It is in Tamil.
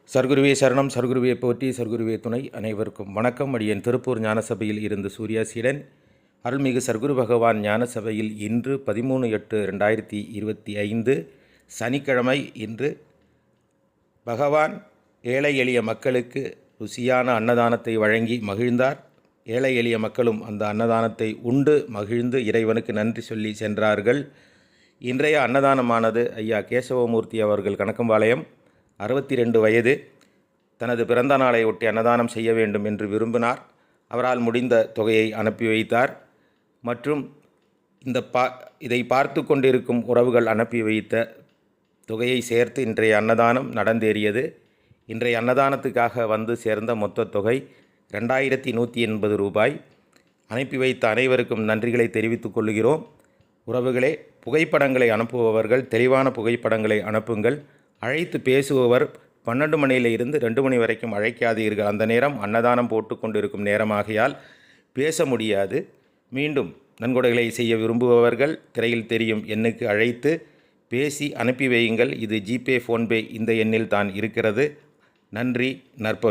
சர்க்குருவே சரணம், சர்க்குருவே போற்றி, சர்க்குருவே துணை. அனைவருக்கும் வணக்கம். அடியேன் திருப்பூர் ஞானசபையில் இருந்து சூர்யா சீடன். அருள்மிகு சர்க்குரு பகவான் ஞானசபையில் இன்று 13/8/2025 சனிக்கிழமை. இன்று பகவான் ஏழை எளிய மக்களுக்கு ருசியான அன்னதானத்தை வழங்கி மகிழ்ந்தார். ஏழை எளிய மக்களும் அந்த அன்னதானத்தை உண்டு மகிழ்ந்து இறைவனுக்கு நன்றி சொல்லி சென்றார்கள். இன்றைய அன்னதானமானது ஐயா கேசவமூர்த்தி அவர்கள் கணக்கம்பாளையம், 62 வயது. தனது பிறந்த நாளை ஒட்டி அன்னதானம் செய்ய வேண்டும் என்று விரும்பினார். அவரால் முடிந்த தொகையை அனுப்பி வைத்தார். மற்றும் இதை பார்த்து கொண்டிருக்கும் உறவுகள் அனுப்பி வைத்த தொகையை சேர்த்து இன்றைய அன்னதானம் நடந்தேறியது. இன்றைய அன்னதானத்துக்காக வந்து சேர்ந்த மொத்த தொகை 2180 ரூபாய். அனுப்பி வைத்த அனைவருக்கும் நன்றிகளை தெரிவித்துக் கொள்கிறோம். உறவுகளே, புகைப்படங்களை அனுப்புபவர்கள் தெளிவான புகைப்படங்களை அனுப்புங்கள். அழைத்து பேசுபவர் 12 மணியிலிருந்து 2 மணி வரைக்கும் அழைக்காதீர்கள். அந்த நேரம் அன்னதானம் போட்டு கொண்டிருக்கும் நேரமாகையால் பேச முடியாது. மீண்டும் நன்கொடைகளை செய்ய விரும்புபவர்கள் திரையில் தெரியும் எண்ணுக்கு அழைத்து பேசி அனுப்பி வையுங்கள். இது ஜிபே, ஃபோன்பே இந்த எண்ணில் தான் இருக்கிறது. நன்றி. நற்பவி.